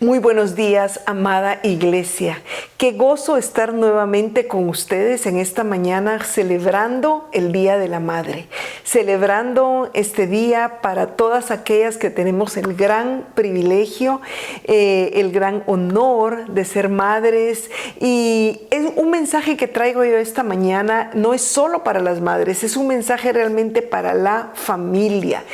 Muy buenos días, amada iglesia. Qué gozo estar nuevamente con ustedes en esta mañana celebrando el Día de la Madre, celebrando este día para todas aquellas que tenemos el gran privilegio, el gran honor de ser madres. Y es un mensaje que traigo yo esta mañana, no es solo para las madres, es un mensaje realmente para la familia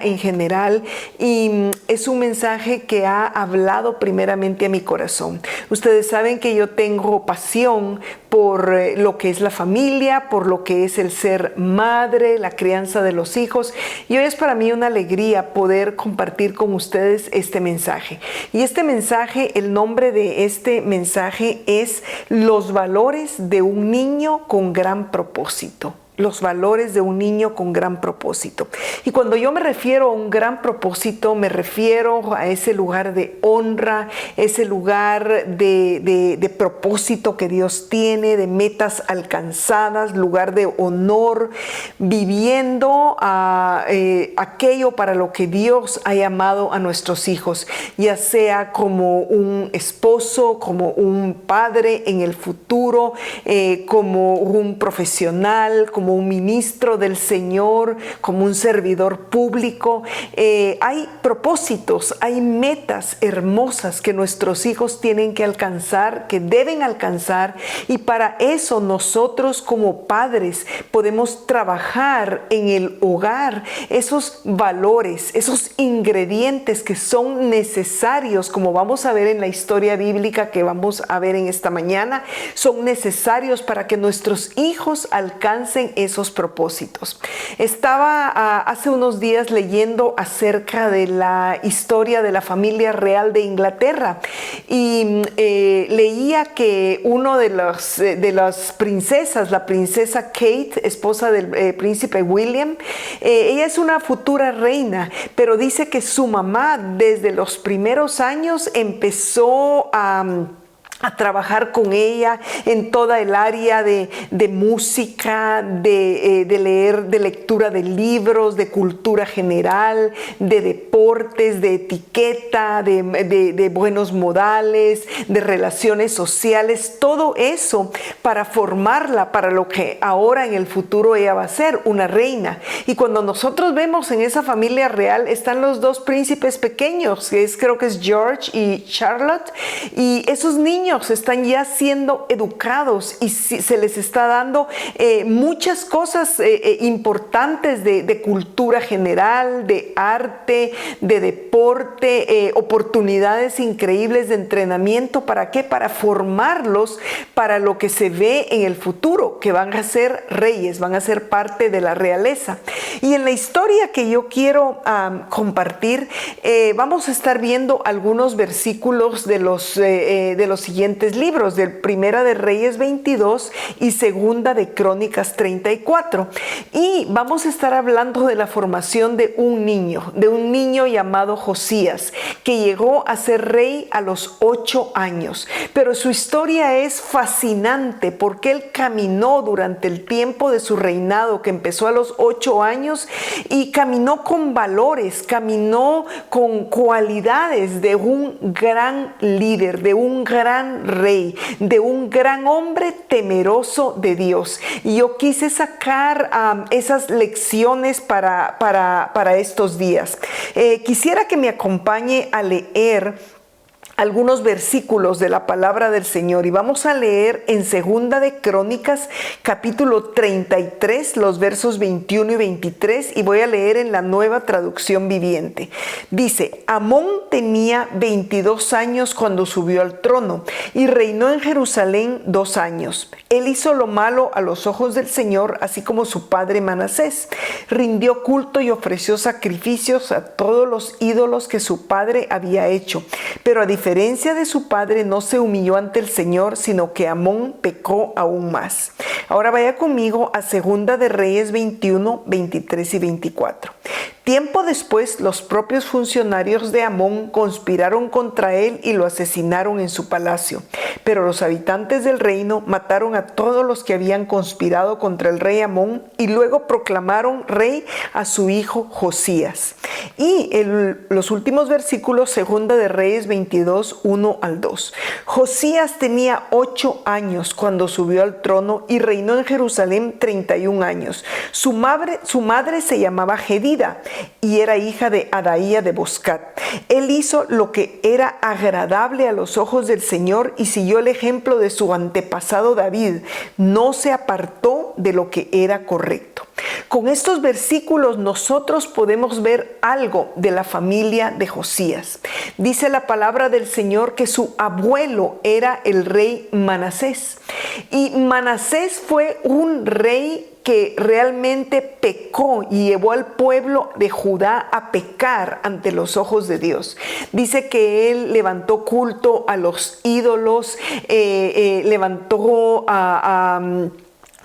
en general, y es un mensaje que ha hablado primeramente a mi corazón. Ustedes saben que yo tengo pasión por lo que es la familia, por lo que es el ser madre, la crianza de los hijos, y hoy es para mí una alegría poder compartir con ustedes este mensaje. Y este mensaje, el nombre de este mensaje es Los valores de un niño con gran propósito. Los valores de un niño con gran propósito. Y cuando yo me refiero a un gran propósito, me refiero a ese lugar de honra, ese lugar de propósito que Dios tiene, de metas alcanzadas, lugar de honor, viviendo aquello para lo que Dios ha llamado a nuestros hijos, ya sea como un esposo, como un padre en el futuro, como un profesional, como un ministro del Señor, como un servidor público. Hay propósitos, hay metas hermosas que nuestros hijos tienen que alcanzar, que deben alcanzar, y para eso nosotros como padres podemos trabajar en el hogar esos valores, esos ingredientes que son necesarios, como vamos a ver en la historia bíblica que vamos a ver en esta mañana, son necesarios para que nuestros hijos alcancen esos propósitos. Estaba hace unos días leyendo acerca de la historia de la familia real de Inglaterra, y leía que uno de las princesas, la princesa Kate, esposa del príncipe William, ella es una futura reina, pero dice que su mamá desde los primeros años empezó a trabajar con ella en toda el área de música, de leer, de lectura de libros, de cultura general, de deportes, de etiqueta, de buenos modales, de relaciones sociales, todo eso para formarla para lo que ahora en el futuro ella va a ser, una reina. Y cuando nosotros vemos en esa familia real están los dos príncipes pequeños, creo que es George y Charlotte, y esos niños están ya siendo educados y se les está dando muchas cosas importantes de cultura general, de arte, de deporte, oportunidades increíbles de entrenamiento. ¿Para qué? Para formarlos para lo que se ve en el futuro, que van a ser reyes, van a ser parte de la realeza. Y en la historia que yo quiero compartir, vamos a estar viendo algunos versículos de los siguientes libros, de Primera de Reyes 22 y Segunda de Crónicas 34. Y vamos a estar hablando de la formación de un niño llamado Josías, que llegó a ser rey a los 8 años. Pero su historia es fascinante porque él caminó durante el tiempo de su reinado, que empezó a los 8 años, y caminó con valores, caminó con cualidades de un gran líder, de un gran rey, de un gran hombre temeroso de Dios. Y yo quise sacar esas lecciones para estos días. Quisiera que me acompañe a leer algunos versículos de la palabra del Señor, y vamos a leer en Segunda de Crónicas capítulo 33 los versos 21 y 23, y voy a leer en la Nueva Traducción Viviente. Dice: Amón tenía 22 años cuando subió al trono y reinó en Jerusalén 2 años. Él hizo lo malo a los ojos del Señor, así como su padre Manasés. Rindió culto y ofreció sacrificios a todos los ídolos que su padre había hecho, pero a diferencia de su padre no se humilló ante el Señor, sino que Amón pecó aún más. Ahora vaya conmigo a Segunda de Reyes 21, 23 y 24. Tiempo después, los propios funcionarios de Amón conspiraron contra él y lo asesinaron en su palacio. Pero los habitantes del reino mataron a todos los que habían conspirado contra el rey Amón y luego proclamaron rey a su hijo Josías. Y los últimos versículos, segunda de Reyes 22, 1 al 2. Josías tenía 8 años cuando subió al trono y reinó en Jerusalén 31 años. Su madre se llamaba Jedida y era hija de Adaía de Boscat. Él hizo lo que era agradable a los ojos del Señor y siguió el ejemplo de su antepasado David. No se apartó de lo que era correcto. Con estos versículos nosotros podemos ver algo de la familia de Josías. Dice la palabra del Señor que su abuelo era el rey Manasés. Y Manasés fue un rey que realmente pecó y llevó al pueblo de Judá a pecar ante los ojos de Dios. Dice que él levantó culto a los ídolos, levantó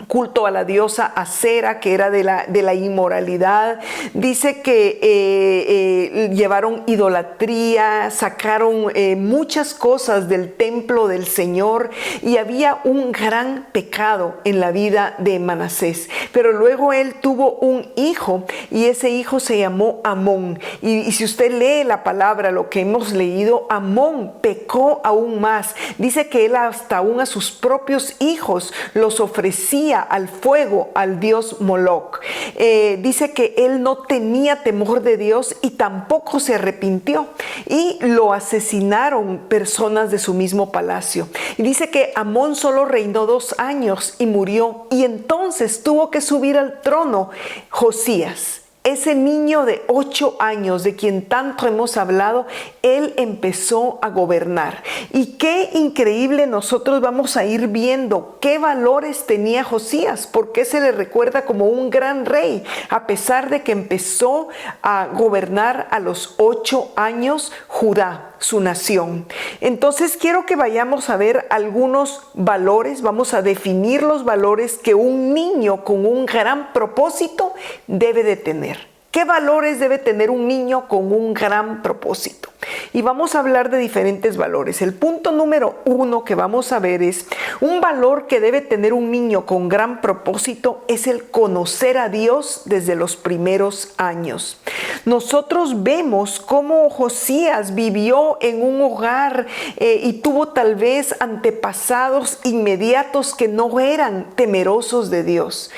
culto a la diosa Acera, que era de la inmoralidad. Dice que llevaron idolatría, sacaron muchas cosas del templo del Señor y había un gran pecado en la vida de Manasés. Pero luego él tuvo un hijo y ese hijo se llamó Amón. Y si usted lee la palabra, lo que hemos leído, Amón pecó aún más. Dice que él hasta aún a sus propios hijos los ofrecía al fuego, al dios Moloc. Dice que él no tenía temor de Dios y tampoco se arrepintió y lo asesinaron personas de su mismo palacio. Y dice que Amón solo reinó 2 años y murió, y entonces tuvo que subir al trono Josías. Ese niño de 8 años de quien tanto hemos hablado, él empezó a gobernar. Y qué increíble, nosotros vamos a ir viendo qué valores tenía Josías, por qué se le recuerda como un gran rey, a pesar de que empezó a gobernar a los 8 años Judá, su nación. Entonces quiero que vayamos a ver algunos valores, vamos a definir los valores que un niño con un gran propósito debe de tener. ¿Qué valores debe tener un niño con un gran propósito? Y vamos a hablar de diferentes valores. El punto número 1 que vamos a ver es un valor que debe tener un niño con gran propósito, es el conocer a Dios desde los primeros años. Nosotros vemos cómo Josías vivió en un hogar y tuvo tal vez antepasados inmediatos que no eran temerosos de Dios.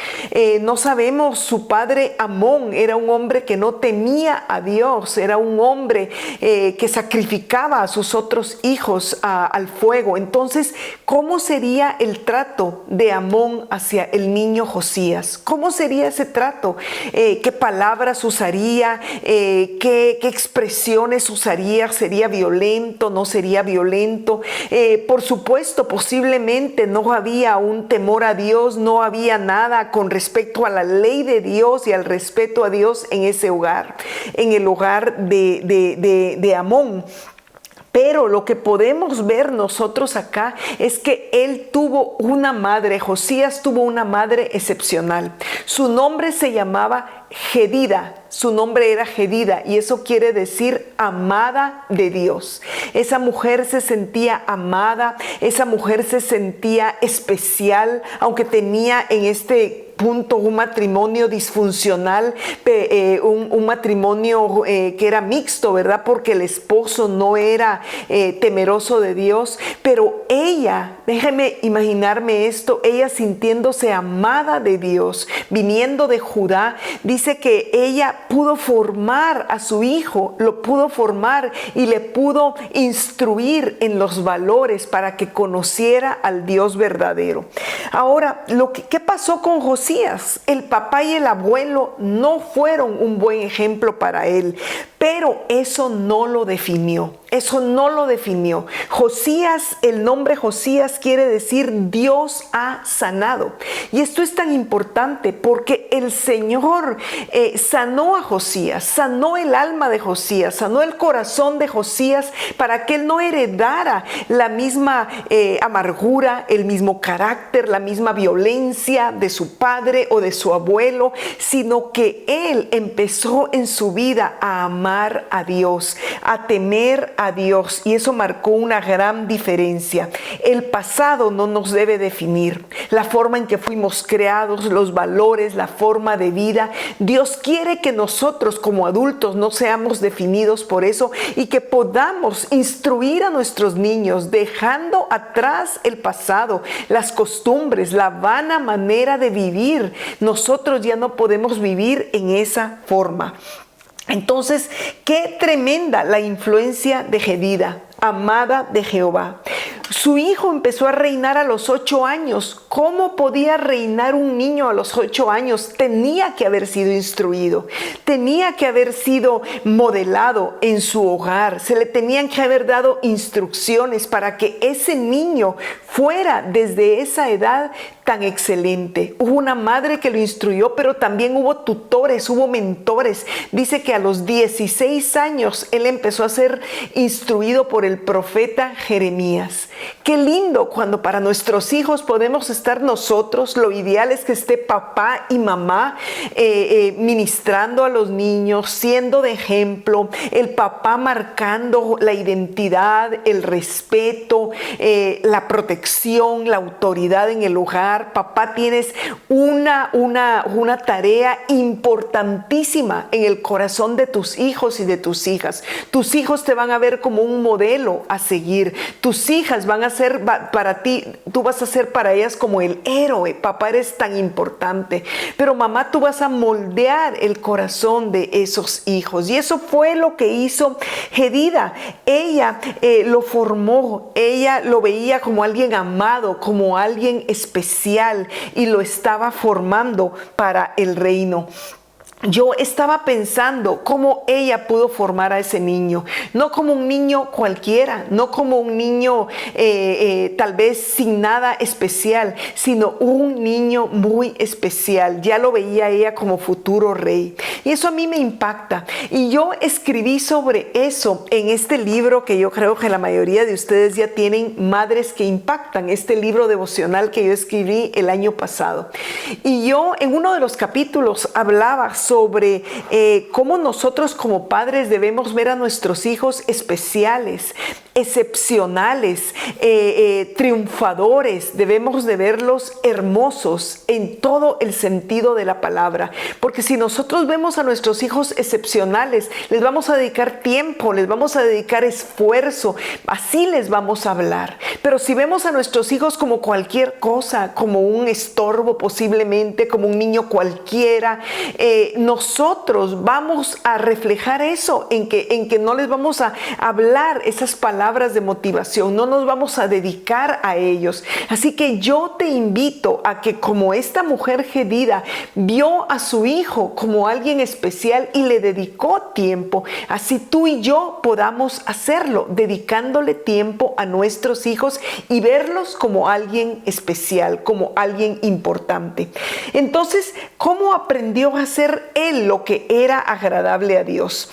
No sabemos, su padre Amón era un hombre que no temía a Dios, era un hombre que sacrificaba a sus otros hijos al fuego. Entonces, ¿cómo sería el trato de Amón hacia el niño Josías? ¿Cómo sería ese trato? ¿Qué palabras usaría? ¿Qué expresiones usaría? ¿Sería violento? ¿No sería violento? Por supuesto, posiblemente no había un temor a Dios, no había nada con respecto a la ley de Dios y al respeto a Dios en ese hogar, en el hogar de Amón. Pero lo que podemos ver nosotros acá es que él tuvo una madre, Josías tuvo una madre excepcional. Su nombre se llamaba Jedida. Su nombre era Jedida y eso quiere decir amada de Dios. Esa mujer se sentía amada, esa mujer se sentía especial, aunque tenía en este punto un matrimonio disfuncional, un matrimonio que era mixto, ¿verdad? Porque el esposo no era temeroso de Dios, pero ella, déjeme imaginarme esto, ella sintiéndose amada de Dios, viniendo de Judá, dice que ella pudo formar a su hijo, lo pudo formar y le pudo instruir en los valores para que conociera al Dios verdadero. Ahora, ¿qué pasó con Josías? El papá y el abuelo no fueron un buen ejemplo para él, pero eso no lo definió. Eso no lo definió. Josías, el nombre Josías quiere decir Dios ha sanado. Y esto es tan importante porque el Señor sanó a Josías, sanó el alma de Josías, sanó el corazón de Josías para que él no heredara la misma amargura, el mismo carácter, la misma violencia de su padre o de su abuelo, sino que él empezó en su vida a amar a Dios, a temer a Dios, y eso marcó una gran diferencia. El pasado no nos debe definir. La forma en que fuimos creados, los valores, la forma de vida. Dios quiere que nosotros como adultos no seamos definidos por eso y que podamos instruir a nuestros niños dejando atrás el pasado, las costumbres, la vana manera de vivir. Nosotros ya no podemos vivir en esa forma. Entonces, qué tremenda la influencia de Jedida, amada de Jehová. Su hijo empezó a reinar a los 8 años. ¿Cómo podía reinar un niño a los 8 años? Tenía que haber sido instruido, tenía que haber sido modelado en su hogar, se le tenían que haber dado instrucciones para que ese niño fuera desde esa edad tan excelente. Hubo una madre que lo instruyó, pero también hubo tutores, hubo mentores. Dice que a los 16 años él empezó a ser instruido por el profeta Jeremías. Qué lindo cuando para nuestros hijos podemos estar nosotros. Lo ideal es que esté papá y mamá ministrando a los niños, siendo de ejemplo, el papá marcando la identidad, el respeto, la protección, la autoridad en el hogar. Papá, tienes una tarea importantísima en el corazón de tus hijos y de tus hijas. Tus hijos te van a ver como un modelo a seguir. Tus hijas van a ser para ti, tú vas a ser para ellas como el héroe. Papá, eres tan importante. Pero mamá, tú vas a moldear el corazón de esos hijos. Y eso fue lo que hizo Jedida. Ella lo formó, ella lo veía como alguien amado, como alguien especial, y lo estaba formando para el reino. Yo estaba pensando cómo ella pudo formar a ese niño, no como un niño cualquiera, no como un niño tal vez sin nada especial, sino un niño muy especial. Ya lo veía ella como futuro rey. Y eso a mí me impacta. Y yo escribí sobre eso en este libro que yo creo que la mayoría de ustedes ya tienen, Madres que Impactan, este libro devocional que yo escribí el año pasado. Y yo en uno de los capítulos hablaba sobre cómo nosotros como padres debemos ver a nuestros hijos especiales, excepcionales, triunfadores. Debemos de verlos hermosos en todo el sentido de la palabra. Porque si nosotros vemos a nuestros hijos excepcionales, les vamos a dedicar tiempo, les vamos a dedicar esfuerzo, así les vamos a hablar. Pero si vemos a nuestros hijos como cualquier cosa, como un estorbo posiblemente, como un niño cualquiera, nosotros vamos a reflejar eso en que no les vamos a hablar esas palabras de motivación, no nos vamos a dedicar a ellos. Así que yo te invito a que, como esta mujer Jedida vio a su hijo como alguien especial y le dedicó tiempo, así tú y yo podamos hacerlo, dedicándole tiempo a nuestros hijos y verlos como alguien especial, como alguien importante. Entonces, ¿cómo aprendió a hacer él lo que era agradable a Dios?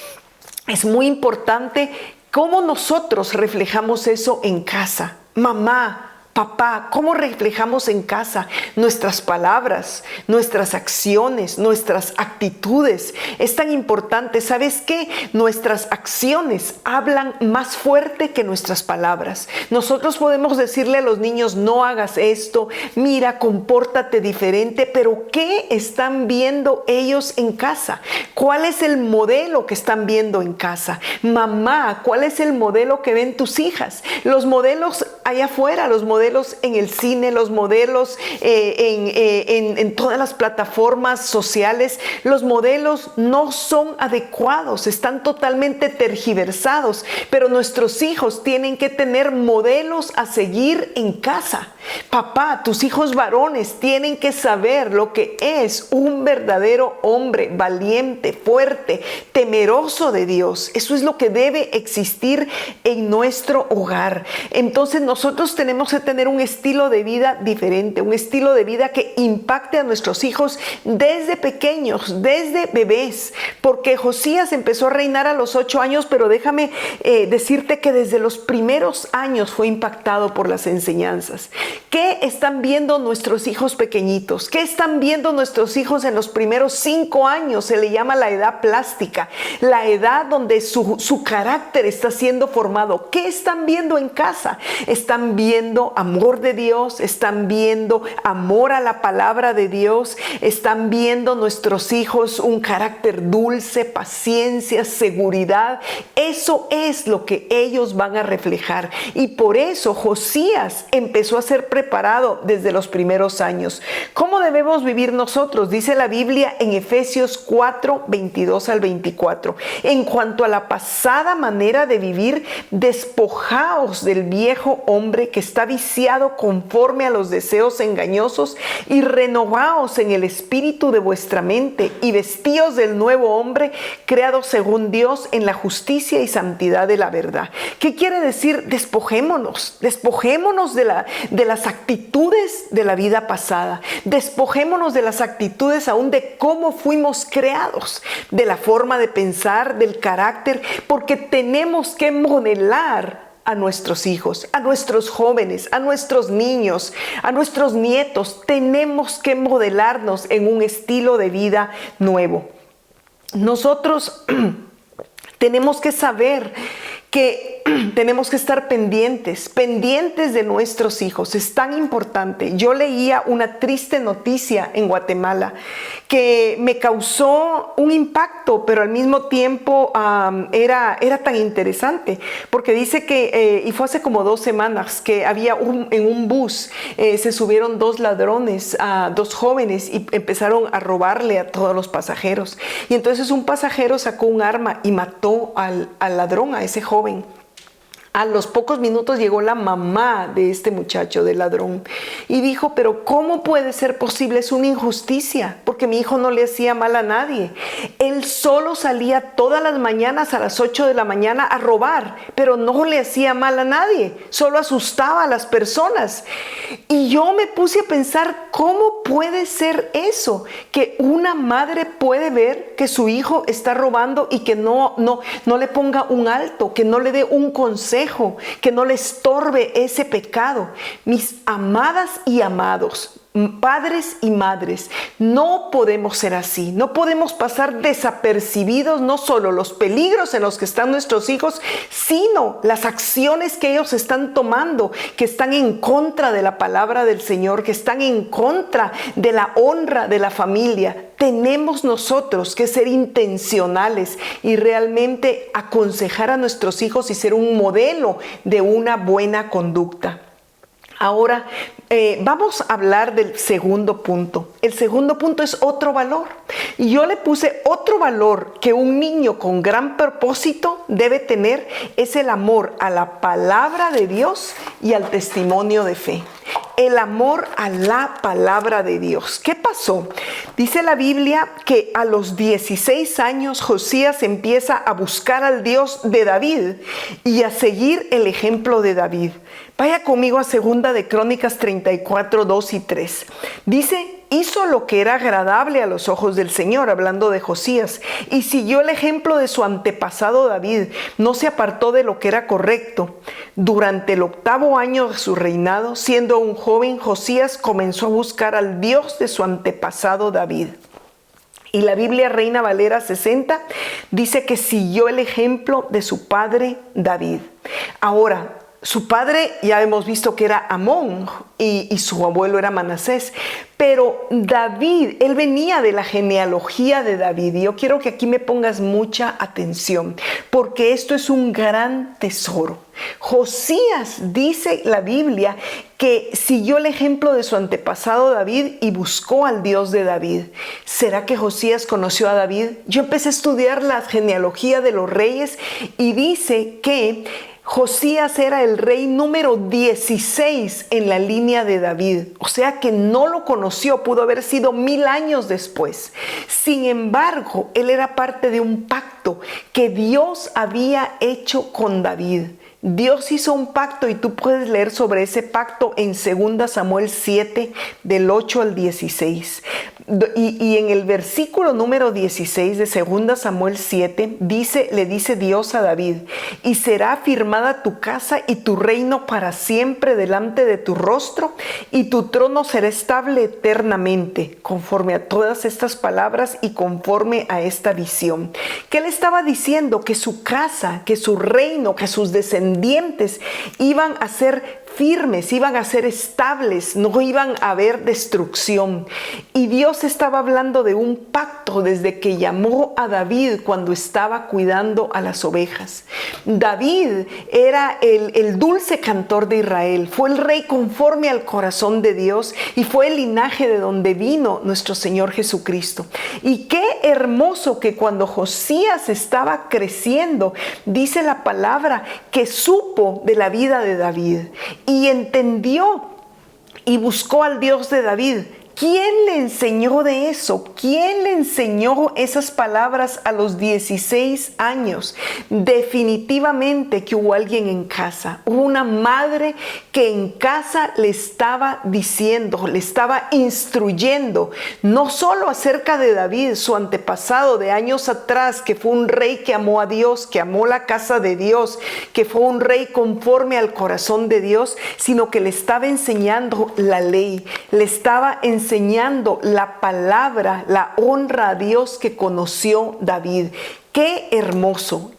Es muy importante cómo nosotros reflejamos eso en casa. Mamá, papá, ¿cómo reflejamos en casa nuestras palabras, nuestras acciones, nuestras actitudes? Es tan importante. ¿Sabes qué? Nuestras acciones hablan más fuerte que nuestras palabras. Nosotros podemos decirle a los niños, no hagas esto, mira, compórtate diferente, pero ¿qué están viendo ellos en casa? ¿Cuál es el modelo que están viendo en casa? Mamá, ¿cuál es el modelo que ven tus hijas? Los modelos allá afuera, los modelos en el cine, los modelos en todas las plataformas sociales, los modelos no son adecuados, están totalmente tergiversados, pero nuestros hijos tienen que tener modelos a seguir en casa. Papá, tus hijos varones tienen que saber lo que es un verdadero hombre valiente, fuerte, temeroso de Dios. Eso es lo que debe existir en nuestro hogar. Entonces nosotros tenemos que tener un estilo de vida diferente, un estilo de vida que impacte a nuestros hijos desde pequeños, desde bebés, porque Josías empezó a reinar a los 8 años, pero déjame decirte que desde los primeros años fue impactado por las enseñanzas. ¿Qué están viendo nuestros hijos pequeñitos? ¿Qué están viendo nuestros hijos en los primeros 5 años? Se le llama la edad plástica, la edad donde su carácter está siendo formado. ¿Qué están viendo en casa? Están viendo amor de Dios, están viendo amor a la palabra de Dios, están viendo nuestros hijos un carácter dulce, paciencia, seguridad. Eso es lo que ellos van a reflejar. Y por eso Josías empezó a ser preparado desde los primeros años. ¿Cómo debemos vivir nosotros? Dice la Biblia en Efesios 4, 22 al 24. En cuanto a la pasada manera de vivir, despojaos del viejo hombre que está viciado conforme a los deseos engañosos y renovaos en el espíritu de vuestra mente y vestíos del nuevo hombre creado según Dios en la justicia y santidad de la verdad. ¿Qué quiere decir? Despojémonos de las actitudes de la vida pasada. Despojémonos de las actitudes aún de cómo fuimos creados, de la forma de pensar, del carácter, porque tenemos que modelar a nuestros hijos, a nuestros jóvenes, a nuestros niños, a nuestros nietos. Tenemos que modelarnos en un estilo de vida nuevo. Nosotros tenemos que saber que tenemos que estar pendientes de nuestros hijos. Es tan importante. Yo leía una triste noticia en Guatemala que me causó un impacto, pero al mismo tiempo era tan interesante, porque dice que, y fue hace como 2 semanas, que había en un bus, se subieron 2 ladrones, 2 jóvenes, y empezaron a robarle a todos los pasajeros. Y entonces un pasajero sacó un arma y mató al ladrón, a ese joven. A los pocos minutos llegó la mamá de este muchacho, del ladrón, y dijo: pero ¿cómo puede ser posible? Es una injusticia, porque mi hijo no le hacía mal a nadie. Él solo salía todas las mañanas a las 8 de la mañana a robar, pero no le hacía mal a nadie, solo asustaba a las personas. Y yo me puse a pensar, ¿cómo puede ser eso? Que una madre puede ver que su hijo está robando y que no le ponga un alto, que no le dé un consejo, que no le estorbe ese pecado. Mis amadas y amados, padres y madres, no podemos ser así. No podemos pasar desapercibidos no solo los peligros en los que están nuestros hijos, sino las acciones que ellos están tomando, que están en contra de la palabra del Señor, que están en contra de la honra de la familia. Tenemos nosotros que ser intencionales y realmente aconsejar a nuestros hijos y ser un modelo de una buena conducta. Ahora vamos a hablar del segundo punto. El segundo punto es otro valor. Y yo le puse otro valor que un niño con gran propósito debe tener: es el amor a la palabra de Dios y al testimonio de fe. El amor a la palabra de Dios. ¿Qué pasó? Dice la Biblia que a los 16 años Josías empieza a buscar al Dios de David y a seguir el ejemplo de David. Vaya conmigo a 2 de Crónicas 34, 2 y 3. Dice: hizo lo que era agradable a los ojos del Señor, hablando de Josías, y siguió el ejemplo de su antepasado David. No se apartó de lo que era correcto. Durante el 8º año de su reinado, siendo un joven, Josías comenzó a buscar al Dios de su antepasado David. Y la Biblia Reina Valera 60 dice que siguió el ejemplo de su padre David. Ahora, su padre ya hemos visto que era Amón y su abuelo era Manasés. Pero David, él venía de la genealogía de David. Y yo quiero que aquí me pongas mucha atención, porque esto es un gran tesoro. Josías, dice la Biblia, que siguió el ejemplo de su antepasado David y buscó al Dios de David. ¿Será que Josías conoció a David? Yo empecé a estudiar la genealogía de los reyes y dice que Josías era el rey número 16 en la línea de David, o sea que no lo conoció, pudo haber sido 1000 años después. Sin embargo, él era parte de un pacto que Dios había hecho con David. Dios hizo un pacto y tú puedes leer sobre ese pacto en 2 Samuel 7, del 8 al 16. Y en el versículo número 16 de 2 Samuel 7, le dice Dios a David: y será afirmada tu casa y tu reino para siempre delante de tu rostro, y tu trono será estable eternamente, conforme a todas estas palabras y conforme a esta visión. ¿Qué le estaba diciendo? Que su casa, que su reino, que sus descendientes iban a ser firmes, iban a ser estables, no iban a haber destrucción. Y Dios estaba hablando de un pacto desde que llamó a David cuando estaba cuidando a las ovejas. David era el dulce cantor de Israel, fue el rey conforme al corazón de Dios y fue el linaje de donde vino nuestro Señor Jesucristo. Y qué hermoso que cuando Josías estaba creciendo, dice la palabra que supo de la vida de David y entendió y buscó al Dios de David. ¿Quién le enseñó de eso? ¿Quién le enseñó esas palabras a los 16 años? Definitivamente que hubo alguien en casa. Hubo una madre que en casa le estaba diciendo, le estaba instruyendo, no solo acerca de David, su antepasado de años atrás, que fue un rey que amó a Dios, que amó la casa de Dios, que fue un rey conforme al corazón de Dios, sino que le estaba enseñando la ley, le estaba enseñando la palabra, la honra a Dios que conoció David. Qué hermoso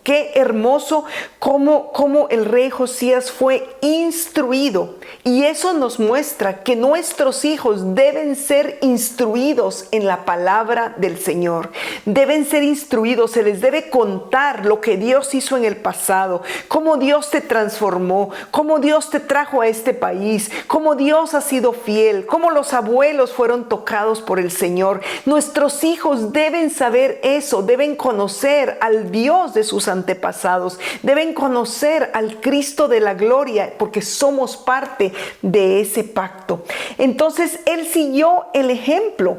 cómo el rey Josías fue instruido. Y eso nos muestra que nuestros hijos deben ser instruidos en la palabra del Señor. Deben ser instruidos, se les debe contar lo que Dios hizo en el pasado, cómo Dios te transformó, cómo Dios te trajo a este país, cómo Dios ha sido fiel, cómo los abuelos fueron tocados por el Señor. Nuestros hijos deben saber eso, deben conocer al Dios de sus antepasados, deben conocer al Cristo de la gloria, porque somos parte de ese pacto. Entonces él siguió el ejemplo.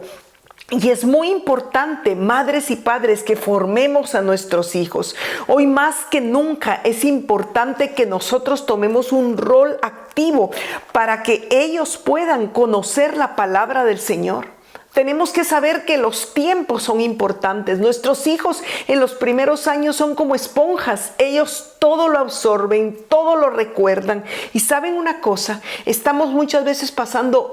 Y es muy importante, madres y padres, que formemos a nuestros hijos. Hoy más que nunca es importante que nosotros tomemos un rol activo para que ellos puedan conocer la palabra del Señor. Tenemos que saber que los tiempos son importantes. Nuestros hijos en los primeros años son como esponjas. Ellos todo lo absorben, todo lo recuerdan. Y ¿saben una cosa? Estamos muchas veces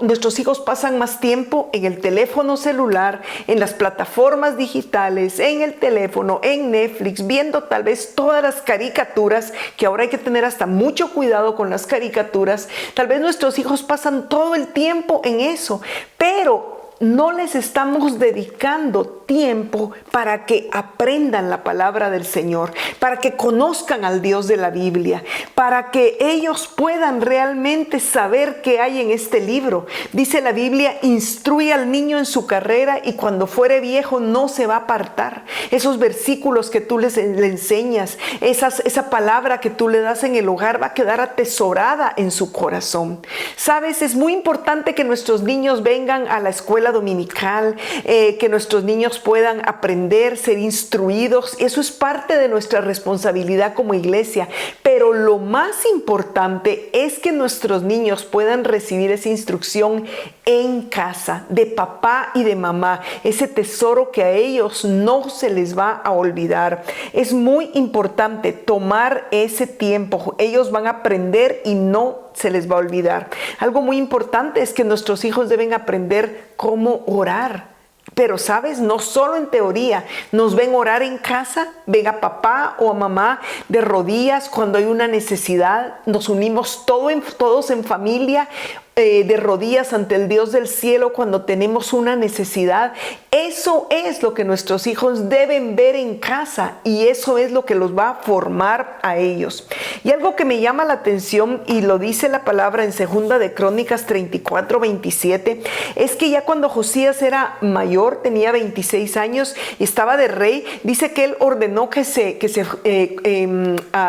nuestros hijos pasan más tiempo en el teléfono celular, en las plataformas digitales, en el teléfono, en Netflix, viendo tal vez todas las caricaturas, que ahora hay que tener hasta mucho cuidado con las caricaturas. Tal vez nuestros hijos pasan todo el tiempo en eso, pero no les estamos dedicando tiempo para que aprendan la palabra del Señor, para que conozcan al Dios de la Biblia, para que ellos puedan realmente saber qué hay en este libro. Dice la Biblia: instruye al niño en su carrera y cuando fuere viejo no se va a apartar. Esos versículos que tú le enseñas, esa palabra que tú le das en el hogar va a quedar atesorada en su corazón. Sabes, es muy importante que nuestros niños vengan a la escuela dominical, que nuestros niños puedan aprender, ser instruidos. Eso es parte de nuestra responsabilidad como iglesia, pero lo más importante es que nuestros niños puedan recibir esa instrucción en casa, de papá y de mamá, ese tesoro que a ellos no se les va a olvidar. Es muy importante tomar ese tiempo. Ellos van a aprender y no se les va a olvidar. Algo muy importante es que nuestros hijos deben aprender cómo orar. Pero sabes, no solo en teoría, nos ven orar en casa, ven a papá o a mamá de rodillas cuando hay una necesidad, nos unimos todos en familia, de rodillas ante el Dios del cielo cuando tenemos una necesidad. Eso es lo que nuestros hijos deben ver en casa y eso es lo que los va a formar a ellos. Y algo que me llama la atención, y lo dice la palabra en 2 de Crónicas 34:27, es que ya cuando Josías era mayor, tenía 26 años y estaba de rey, dice que él ordenó que se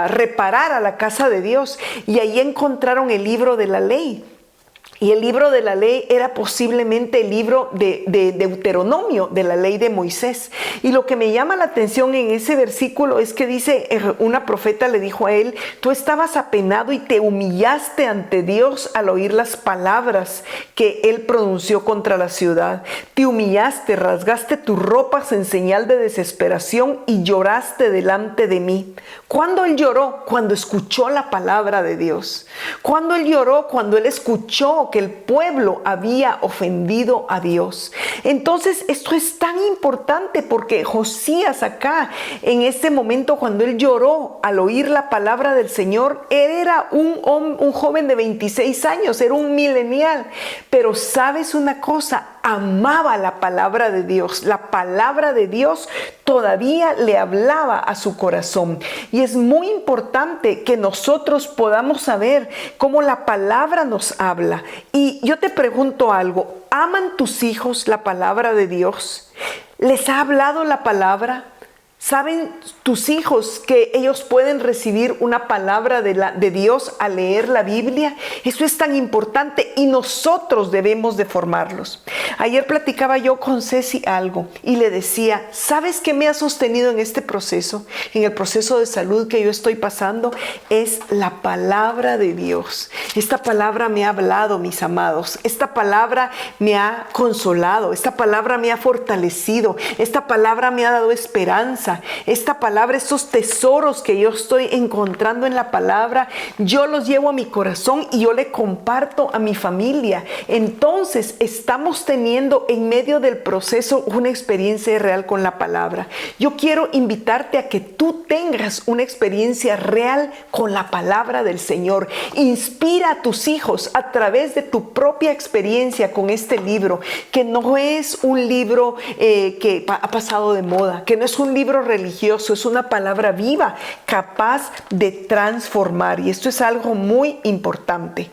reparara la casa de Dios, y ahí encontraron el libro de la ley. Y el libro de la ley era posiblemente el libro de Deuteronomio, de la ley de Moisés. Y lo que me llama la atención en ese versículo es que dice, una profeta le dijo a él: tú estabas apenado y te humillaste ante Dios al oír las palabras que él pronunció contra la ciudad. Te humillaste, rasgaste tus ropas en señal de desesperación y lloraste delante de mí. ¿Cuándo él lloró? Cuando escuchó la palabra de Dios. ¿Cuándo él lloró? Cuando él escuchó que el pueblo había ofendido a Dios. Entonces esto es tan importante porque Josías acá, en este momento cuando él lloró al oír la palabra del Señor, él era un joven de 26 años, era un milenial. Pero ¿sabes una cosa? Amaba la palabra de Dios. La palabra de Dios todavía le hablaba a su corazón. Y es muy importante que nosotros podamos saber cómo la palabra nos habla. Y yo te pregunto algo: ¿aman tus hijos la palabra de Dios? ¿Les ha hablado la palabra? ¿Saben tus hijos que ellos pueden recibir una palabra de Dios al leer la Biblia? Eso es tan importante y nosotros debemos de formarlos. Ayer platicaba yo con Ceci algo y le decía: ¿sabes qué me ha sostenido en este proceso? En el proceso de salud que yo estoy pasando, es la palabra de Dios. Esta palabra me ha hablado, mis amados. Esta palabra me ha consolado. Esta palabra me ha fortalecido. Esta palabra me ha dado esperanza. Esta palabra, estos tesoros que yo estoy encontrando en la palabra, yo los llevo a mi corazón y yo le comparto a mi familia. Entonces estamos teniendo en medio del proceso una experiencia real con la palabra. Yo quiero invitarte a que tú tengas una experiencia real con la palabra del Señor. Inspira a tus hijos a través de tu propia experiencia con este libro, que no es un libro que ha pasado de moda, que no es un libro religioso, es una palabra viva, capaz de transformar, y esto es algo muy importante.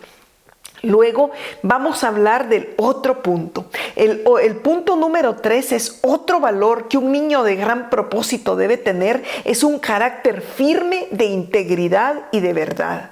Luego vamos a hablar del otro punto. El punto número 3 es otro valor que un niño de gran propósito debe tener. Es un carácter firme de integridad y de verdad.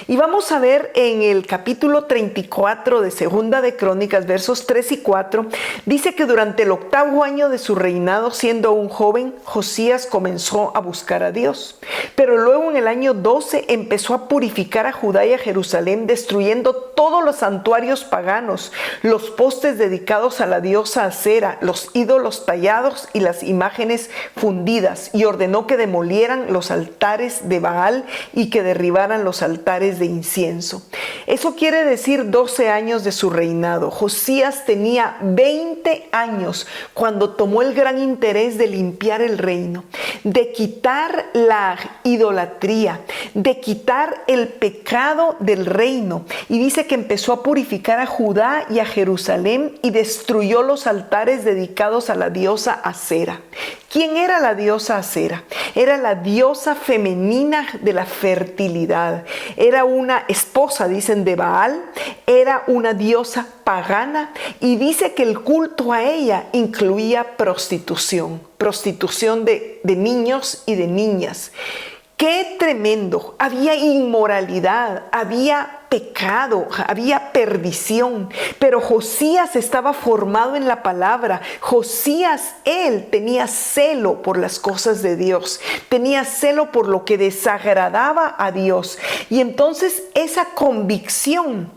Y vamos a ver en el capítulo 34 de 2 de Crónicas, versos 3 y 4, dice que durante el 8º año de su reinado, siendo un joven, Josías comenzó a buscar a Dios. Pero luego en el año 12 empezó a purificar a Judá y a Jerusalén, destruyendo todos los santuarios paganos, los postes dedicados a la diosa Acera, los ídolos tallados y las imágenes fundidas, y ordenó que demolieran los altares de Baal y que derribaran los altares de incienso. Eso quiere decir 12 años de su reinado. Josías tenía 20 años cuando tomó el gran interés de limpiar el reino, de quitar la idolatría, de quitar el pecado del reino, y dice que empezó a purificar a Judá y a Jerusalén y destruyó los altares dedicados a la diosa Acera. ¿Quién era la diosa Acera? Era la diosa femenina de la fertilidad. Era una esposa, dicen, de Baal. Era una diosa pagana, y dice que el culto a ella incluía prostitución de niños y de niñas. ¡Qué tremendo! Había inmoralidad, había pecado, había perdición, pero Josías estaba formado en la palabra. Josías, él tenía celo por las cosas de Dios, tenía celo por lo que desagradaba a Dios, y entonces esa convicción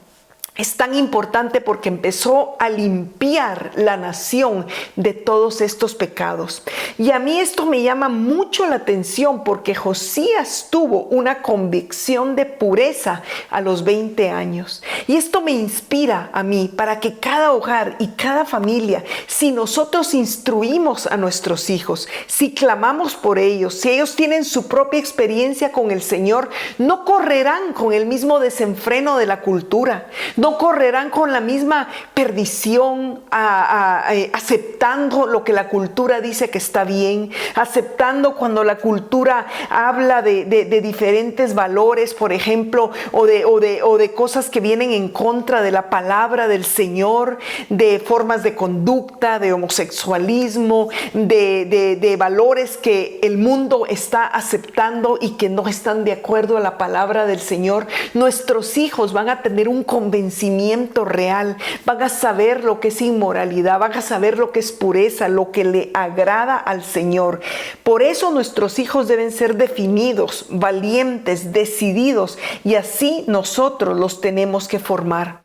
es tan importante porque empezó a limpiar la nación de todos estos pecados. Y a mí esto me llama mucho la atención porque Josías tuvo una convicción de pureza a los 20 años. Y esto me inspira a mí para que cada hogar y cada familia, si nosotros instruimos a nuestros hijos, si clamamos por ellos, si ellos tienen su propia experiencia con el Señor, no correrán con el mismo desenfreno de la cultura. no correrán con la misma perdición, aceptando lo que la cultura dice que está bien, aceptando cuando la cultura habla de diferentes valores, por ejemplo, o de cosas que vienen en contra de la palabra del Señor, de formas de conducta, de homosexualismo, de valores que el mundo está aceptando y que no están de acuerdo a la palabra del Señor. Nuestros hijos van a tener un convencimiento real, van a saber lo que es inmoralidad, van a saber lo que es pureza, lo que le agrada al Señor. Por eso nuestros hijos deben ser definidos, valientes, decididos, y así nosotros los tenemos que formar.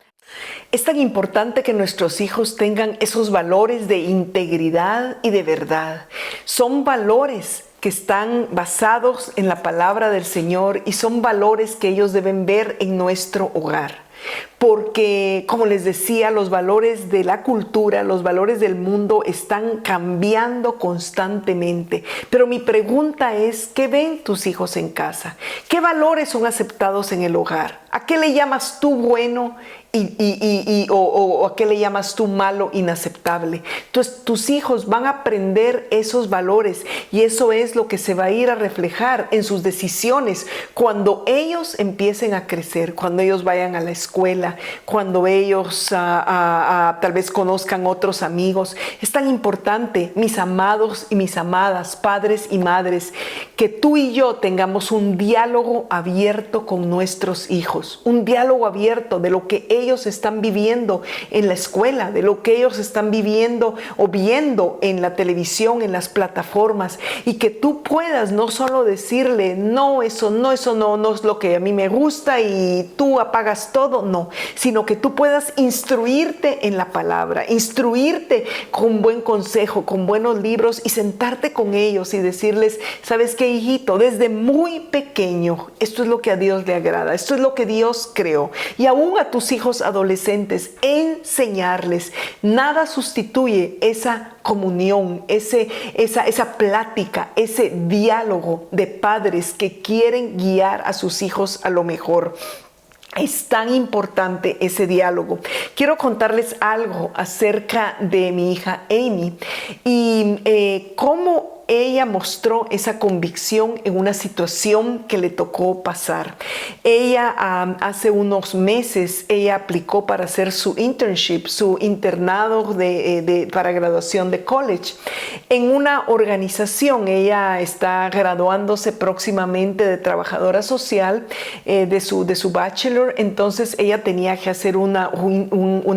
Es tan importante que nuestros hijos tengan esos valores de integridad y de verdad. Son valores que están basados en la palabra del Señor y son valores que ellos deben ver en nuestro hogar. Porque, como les decía, los valores de la cultura, los valores del mundo están cambiando constantemente. Pero mi pregunta es, ¿qué ven tus hijos en casa? ¿Qué valores son aceptados en el hogar? ¿A qué le llamas tú bueno o a qué le llamas tú malo, inaceptable? Entonces, tus hijos van a aprender esos valores y eso es lo que se va a ir a reflejar en sus decisiones cuando ellos empiecen a crecer, cuando ellos vayan a la escuela, cuando ellos tal vez conozcan otros amigos. Es tan importante, mis amados y mis amadas, padres y madres, que tú y yo tengamos un diálogo abierto con nuestros hijos, un diálogo abierto de lo que ellos están viviendo en la escuela, de lo que ellos están viviendo o viendo en la televisión, en las plataformas, y que tú puedas no solo decirle, no, eso no es lo que a mí me gusta y tú apagas todo, no, sino que tú puedas instruirte en la palabra, instruirte con buen consejo, con buenos libros y sentarte con ellos y decirles, ¿sabes qué, hijito? Desde muy pequeño, esto es lo que a Dios le agrada, esto es lo que Dios creó. Y aún a tus hijos adolescentes, enseñarles, nada sustituye esa comunión, esa plática, ese diálogo de padres que quieren guiar a sus hijos a lo mejor. Es tan importante ese diálogo. Quiero contarles algo acerca de mi hija Amy y cómo ella mostró esa convicción en una situación que le tocó pasar. Ella hace unos meses, ella aplicó para hacer su internship, su internado para graduación de college en una organización. Ella está graduándose próximamente de trabajadora social de su bachelor. Entonces ella tenía que hacer un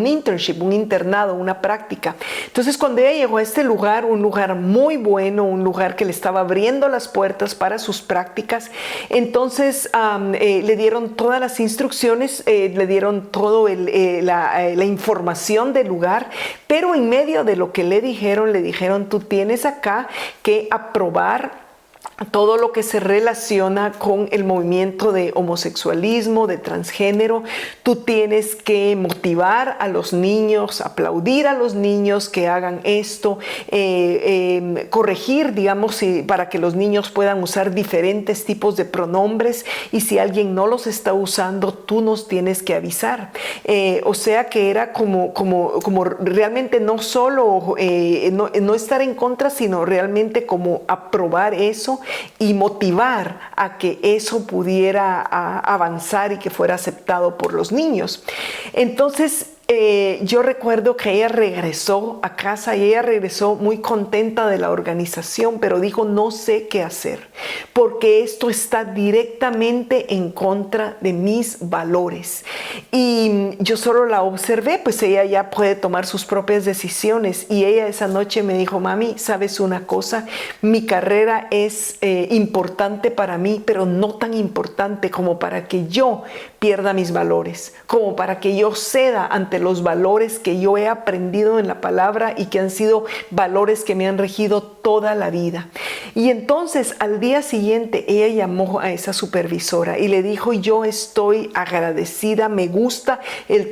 internship, un internado, una práctica. Entonces cuando ella llegó a este lugar, un lugar muy bueno, un lugar que le estaba abriendo las puertas para sus prácticas, entonces le dieron todas las instrucciones, le dieron toda la información del lugar, pero en medio de lo que le dijeron, tú tienes acá que aprobar todo lo que se relaciona con el movimiento de homosexualismo, de transgénero. Tú tienes que motivar a los niños, aplaudir a los niños que hagan esto, corregir, digamos, para que los niños puedan usar diferentes tipos de pronombres, y si alguien no los está usando, tú nos tienes que avisar. O sea que era como realmente no solo no estar en contra, sino realmente como aprobar eso y motivar a que eso pudiera avanzar y que fuera aceptado por los niños. Entonces, yo recuerdo que ella regresó a casa y ella regresó muy contenta de la organización, pero dijo, no sé qué hacer, porque esto está directamente en contra de mis valores. Y yo solo la observé, pues ella ya puede tomar sus propias decisiones. Y ella esa noche me dijo, mami, ¿sabes una cosa? Mi carrera es importante para mí, pero no tan importante como para que yo pierda mis valores, como para que yo ceda ante los valores que yo he aprendido en la palabra y que han sido valores que me han regido toda la vida. Y entonces al día siguiente ella llamó a esa supervisora y le dijo: yo estoy agradecida, me gusta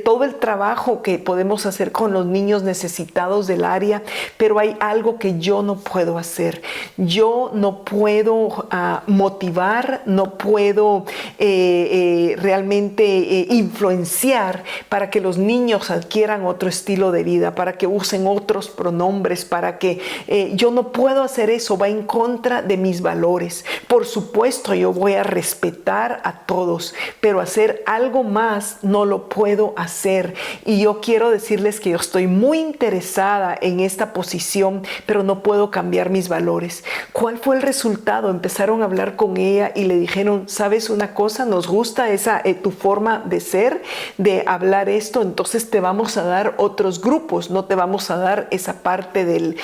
todo el trabajo que podemos hacer con los niños necesitados del área, pero hay algo que yo no puedo hacer. Yo no puedo motivar, no puedo realmente influenciar para que los niños adquieran otro estilo de vida, para que usen otros pronombres, para que yo no puedo hacer eso, va en contra de mis valores. Por supuesto, yo voy a respetar a todos, pero hacer algo más no lo puedo hacer. Y yo quiero decirles que yo estoy muy interesada en esta posición, pero no puedo cambiar mis valores. ¿Cuál fue el resultado? Empezaron a hablar con ella y le dijeron: ¿sabes una cosa? Nos gusta tu forma de ser, de hablar esto, entonces te vamos a dar otros grupos, no te vamos a dar esa parte del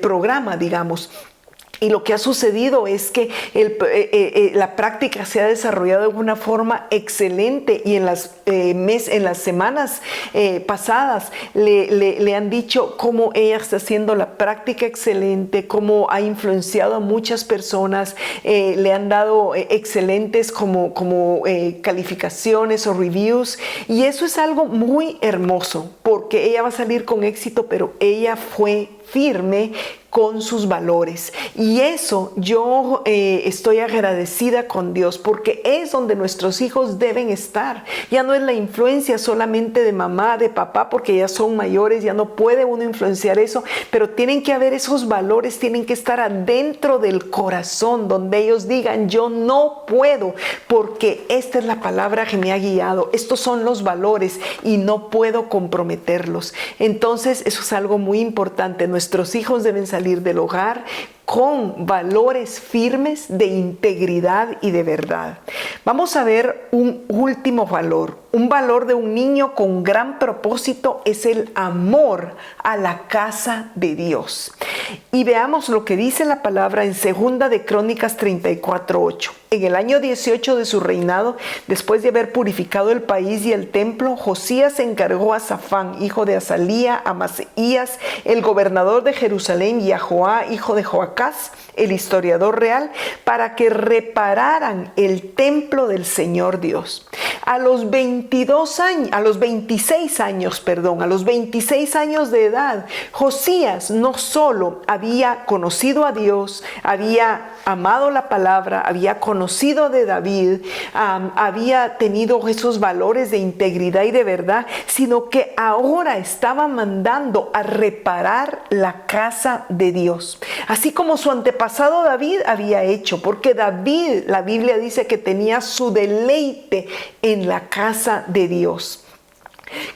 programa, digamos. Y lo que ha sucedido es que la práctica se ha desarrollado de una forma excelente, y en las semanas pasadas le han dicho cómo ella está haciendo la práctica excelente, cómo ha influenciado a muchas personas, le han dado excelentes como calificaciones o reviews, y eso es algo muy hermoso porque ella va a salir con éxito, pero ella fue firme con sus valores, y eso yo estoy agradecida con Dios, porque es donde nuestros hijos deben estar. Ya no es la influencia solamente de mamá, de papá, porque ya son mayores, ya no puede uno influenciar eso, pero tienen que haber esos valores, tienen que estar adentro del corazón, donde ellos digan: yo no puedo, porque esta es la palabra que me ha guiado, estos son los valores y no puedo comprometerlos. Entonces eso es algo muy importante. Nuestros hijos deben salir del hogar con valores firmes de integridad y de verdad. Vamos a ver un último valor. Un valor de un niño con gran propósito es el amor a la casa de Dios. Y veamos lo que dice la palabra en 2 de Crónicas 34:8. En el año 18 de su reinado, después de haber purificado el país y el templo, Josías encargó a Safán, hijo de Azalía, a Maasías, el gobernador de Jerusalén, y a Joá, hijo de Joacás, el historiador real, para que repararan el templo del Señor Dios. A los 26 años de edad, Josías no solo había conocido a Dios, había amado la palabra, había conocido de David, había tenido esos valores de integridad y de verdad, sino que ahora estaba mandando a reparar la casa de Dios, así como su antepasado David había hecho, porque David, la Biblia dice que tenía su deleite en la casa de Dios.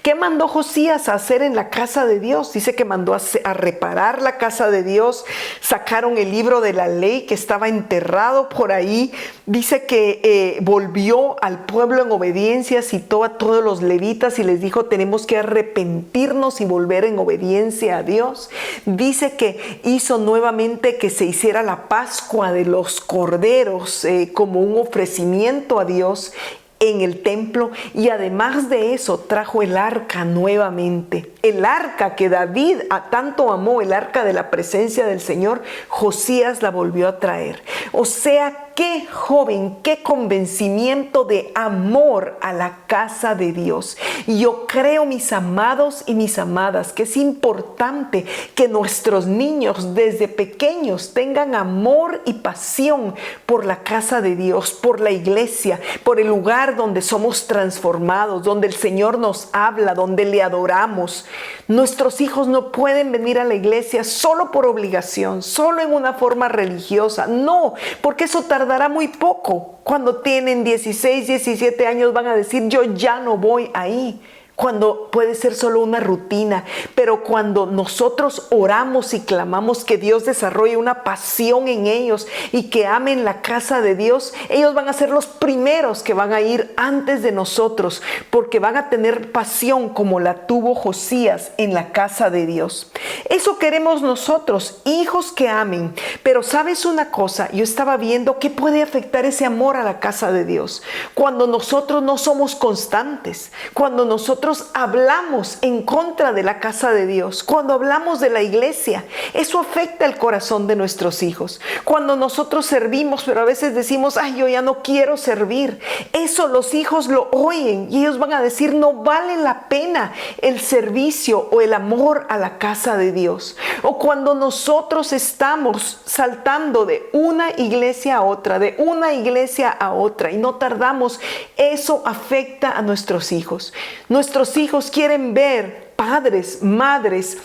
¿Qué mandó Josías a hacer en la casa de Dios? Dice que mandó a reparar la casa de Dios. Sacaron el libro de la ley que estaba enterrado por ahí. Dice que volvió al pueblo en obediencia, citó a todos los levitas y les dijo: tenemos que arrepentirnos y volver en obediencia a Dios. Dice que hizo nuevamente que se hiciera la Pascua de los corderos como un ofrecimiento a Dios en el templo, y además de eso trajo el arca nuevamente. El arca que David tanto amó, el arca de la presencia del Señor, Josías la volvió a traer. O sea, qué joven, qué convencimiento de amor a la casa de Dios. Y yo creo, mis amados y mis amadas, que es importante que nuestros niños desde pequeños tengan amor y pasión por la casa de Dios, por la iglesia, por el lugar donde somos transformados, donde el Señor nos habla, donde le adoramos. Nuestros hijos no pueden venir a la iglesia solo por obligación, solo en una forma religiosa. No, porque eso tardará muy poco. Cuando tienen 16, 17 años van a decir: yo ya no voy ahí. Cuando puede ser solo una rutina, pero cuando nosotros oramos y clamamos que Dios desarrolle una pasión en ellos y que amen la casa de Dios, ellos van a ser los primeros que van a ir antes de nosotros, porque van a tener pasión como la tuvo Josías en la casa de Dios. Eso queremos nosotros, hijos que amen. Pero ¿sabes una cosa? Yo estaba viendo qué puede afectar ese amor a la casa de Dios. Cuando nosotros no somos constantes, cuando nosotros nosotros hablamos en contra de la casa de Dios, cuando hablamos de la iglesia, eso afecta el corazón de nuestros hijos. Cuando nosotros servimos, pero a veces decimos, ay, yo ya no quiero servir. Eso los hijos lo oyen y ellos van a decir, no vale la pena el servicio o el amor a la casa de Dios. O cuando nosotros estamos saltando de una iglesia a otra, de una iglesia a otra y no tardamos, eso afecta a nuestros hijos. Nuestros hijos quieren ver padres, madres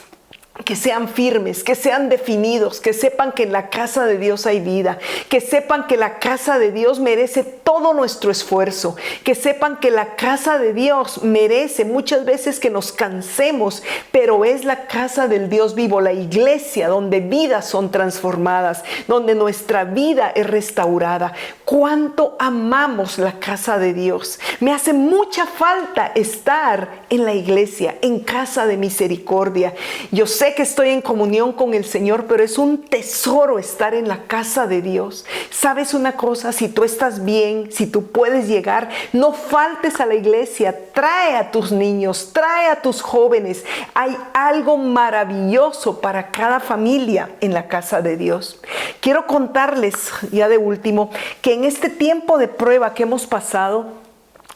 que sean firmes, que sean definidos, que sepan que en la casa de Dios hay vida, que sepan que la casa de Dios merece todo nuestro esfuerzo, que sepan que la casa de Dios merece muchas veces que nos cansemos, pero es la casa del Dios vivo, la iglesia donde vidas son transformadas, donde nuestra vida es restaurada. ¿Cuánto amamos la casa de Dios? Me hace mucha falta estar en la iglesia, en casa de misericordia. Yo sé que estoy en comunión con el Señor, pero es un tesoro estar en la casa de Dios. ¿Sabes una cosa? Si tú estás bien, si tú puedes llegar, no faltes a la iglesia. Trae a tus niños, trae a tus jóvenes. Hay algo maravilloso para cada familia en la casa de Dios. Quiero contarles, ya de último, que en este tiempo de prueba que hemos pasado,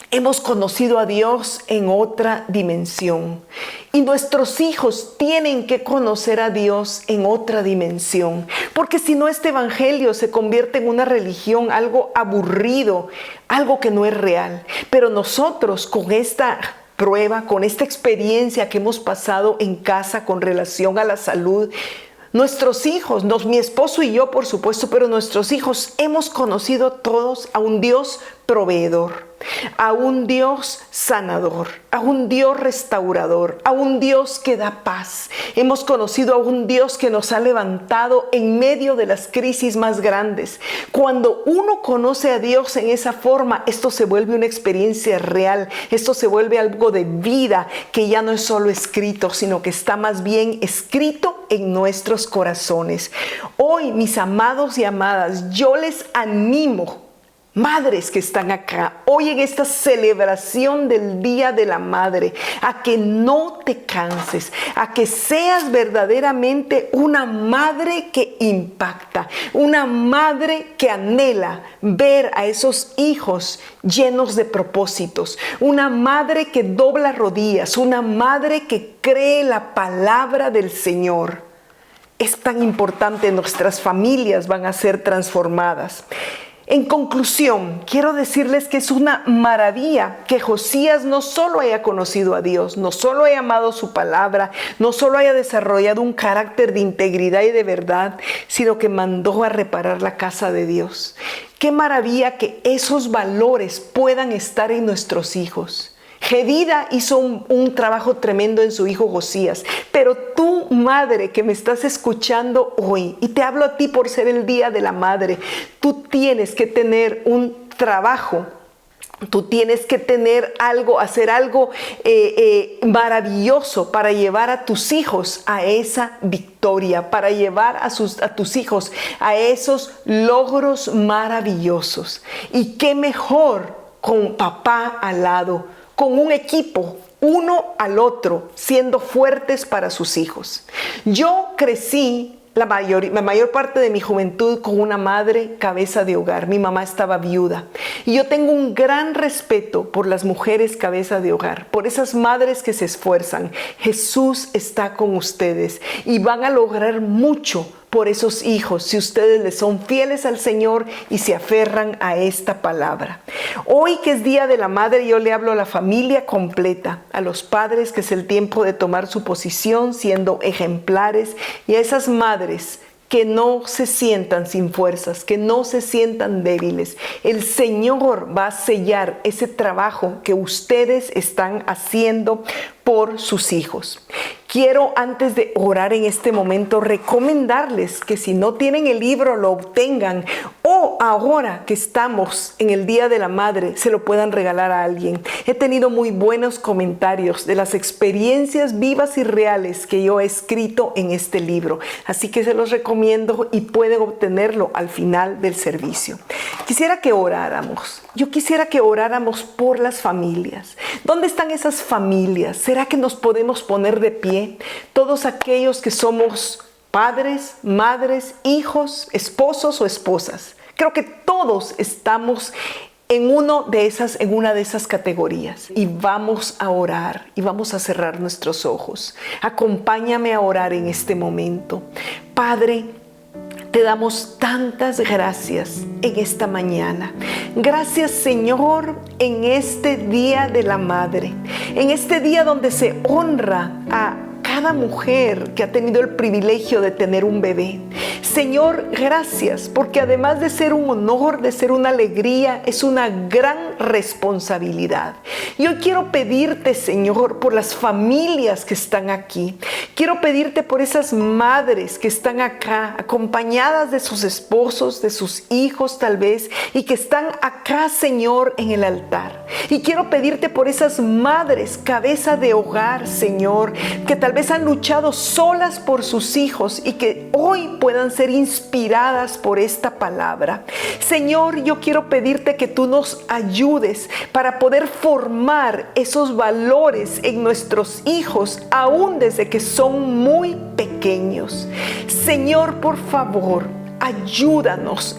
hemos conocido a Dios en otra dimensión. Y nuestros hijos tienen que conocer a Dios en otra dimensión. Porque si no, este evangelio se convierte en una religión, algo aburrido, algo que no es real. Pero nosotros con esta prueba, con esta experiencia que hemos pasado en casa con relación a la salud, nuestros hijos, mi esposo y yo por supuesto, pero nuestros hijos hemos conocido todos a un Dios proveedor, a un Dios sanador, a un Dios restaurador, a un Dios que da paz. Hemos conocido a un Dios que nos ha levantado en medio de las crisis más grandes. Cuando uno conoce a Dios en esa forma, esto se vuelve una experiencia real, esto se vuelve algo de vida que ya no es solo escrito, sino que está más bien escrito en nuestros corazones. Hoy, mis amados y amadas, yo les animo, madres que están acá, hoy en esta celebración del Día de la Madre, a que no te canses, a que seas verdaderamente una madre que impacta, una madre que anhela ver a esos hijos llenos de propósitos, una madre que dobla rodillas, una madre que cree la palabra del Señor. Es tan importante, nuestras familias van a ser transformadas. En conclusión, quiero decirles que es una maravilla que Josías no solo haya conocido a Dios, no solo haya amado su palabra, no solo haya desarrollado un carácter de integridad y de verdad, sino que mandó a reparar la casa de Dios. Qué maravilla que esos valores puedan estar en nuestros hijos. Gedida hizo un trabajo tremendo en su hijo Josías, pero tú, madre que me estás escuchando hoy, y te hablo a ti por ser el Día de la Madre, tú tienes que tener un trabajo. Tú tienes que tener algo, hacer algo maravilloso para llevar a tus hijos a esa victoria, para llevar a tus hijos a esos logros maravillosos. Y qué mejor con papá al lado, con un equipo, uno al otro, siendo fuertes para sus hijos. Yo crecí la mayor parte de mi juventud con una madre cabeza de hogar. Mi mamá estaba viuda. Y yo tengo un gran respeto por las mujeres cabeza de hogar, por esas madres que se esfuerzan. Jesús está con ustedes y van a lograr mucho por esos hijos si ustedes les son fieles al Señor y se aferran a esta palabra. Hoy que es Día de la Madre, yo le hablo a la familia completa, a los padres que es el tiempo de tomar su posición siendo ejemplares, y a esas madres que no se sientan sin fuerzas, que no se sientan débiles. El Señor va a sellar ese trabajo que ustedes están haciendo por sus hijos. Quiero, antes de orar en este momento, recomendarles que si no tienen el libro, lo obtengan. o ahora que estamos en el Día de la Madre, se lo puedan regalar a alguien. He tenido muy buenos comentarios de las experiencias vivas y reales que yo he escrito en este libro, así que se los recomiendo y pueden obtenerlo al final del servicio. Quisiera que oráramos. Yo quisiera que oráramos por las familias. ¿Dónde están esas familias? ¿Será que nos podemos poner de pie? Todos aquellos que somos padres, madres, hijos, esposos o esposas. Creo que todos estamos en una de esas categorías. Y vamos a orar y vamos a cerrar nuestros ojos. Acompáñame a orar en este momento. Padre, te damos tantas gracias en esta mañana. Gracias, Señor, en este Día de la Madre. En este día donde se honra a cada mujer que ha tenido el privilegio de tener un bebé. Señor, gracias, porque además de ser un honor, de ser una alegría, es una gran responsabilidad. Yo quiero pedirte, Señor, por las familias que están aquí. Quiero pedirte por esas madres que están acá, acompañadas de sus esposos, de sus hijos tal vez, y que están acá, Señor, en el altar. Y quiero pedirte por esas madres, cabeza de hogar, Señor, que tal vez han luchado solas por sus hijos y que hoy puedan ser inspiradas por esta palabra. Señor, yo quiero pedirte que tú nos ayudes para poder formar esos valores en nuestros hijos, aún desde que son muy pequeños. Señor, por favor, ayúdanos,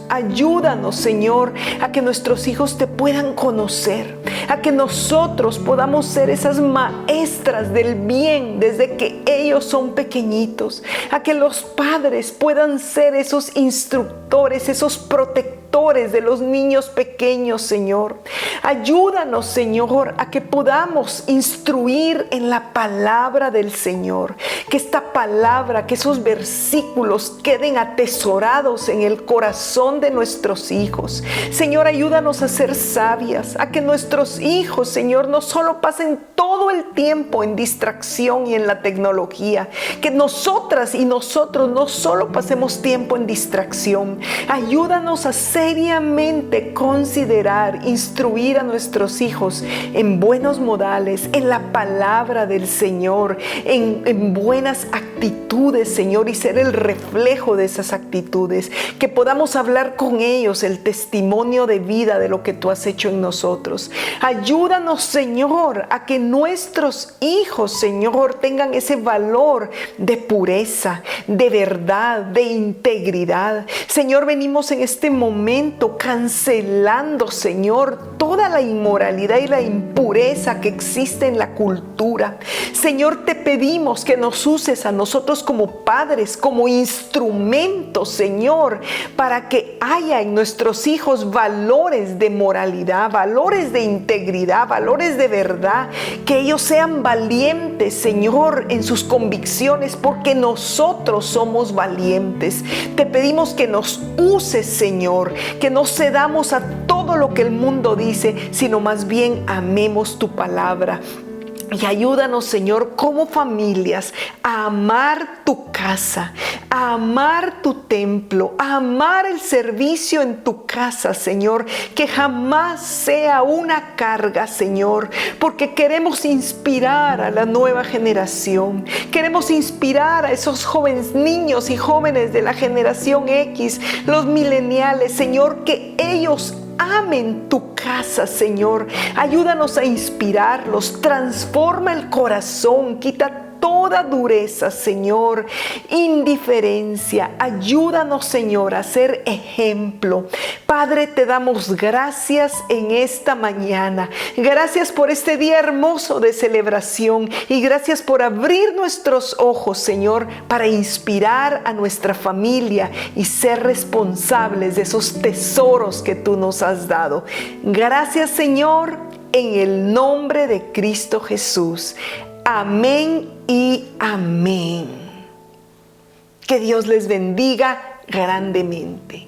Señor, a que nuestros hijos te puedan conocer, a que nosotros podamos ser esas maestras del bien desde que ellos son pequeñitos, a que los padres puedan ser esos instructores, esos protectores de los niños pequeños, Señor. Ayúdanos, Señor, a que podamos instruir en la palabra del Señor, que esta palabra, que esos versículos queden atesorados en el corazón de nuestros hijos. Señor, ayúdanos a ser sabias, a que nuestros hijos, Señor, no solo pasen todo el tiempo en distracción y en la tecnología, que nosotras y nosotros no solo pasemos tiempo en distracción. Ayúdanos a seriamente considerar, instruir a nuestros hijos en buenos modales, en la palabra del Señor, en buenas actitudes, Señor, y ser el reflejo de esas actitudes, que podamos hablar con ellos el testimonio de vida de lo que tú has hecho en nosotros. Ayúdanos, Señor, a que nuestros hijos, Señor, tengan ese valor de pureza, de verdad, de integridad. Señor, venimos en este momento cancelando, Señor, toda la inmoralidad y la impureza que existe en la cultura. Señor, te pedimos que nos uses a nosotros como padres, como instrumentos, Señor, para que haya en nuestros hijos valores de moralidad, valores de integridad, valores de verdad, que ellos sean valientes, Señor, en sus convicciones, porque nosotros somos valientes. Te pedimos que nos uses, Señor, que no cedamos a todo lo que el mundo dice, sino más bien amemos tu palabra. Y ayúdanos, Señor, como familias a amar tu casa, a amar tu templo, a amar el servicio en tu casa, Señor, que jamás sea una carga, Señor, porque queremos inspirar a la nueva generación, queremos inspirar a esos jóvenes, niños y jóvenes de la generación X, los millennials, Señor, que ellos amen tu casa, Señor. Ayúdanos a inspirarlos, transforma el corazón, quita toda dureza, Señor, indiferencia. Ayúdanos, Señor, a ser ejemplo. Padre, te damos gracias en esta mañana. Gracias por este día hermoso de celebración y gracias por abrir nuestros ojos, Señor, para inspirar a nuestra familia y ser responsables de esos tesoros que tú nos has dado. Gracias, Señor, en el nombre de Cristo Jesús. Amén y amén. Que Dios les bendiga grandemente.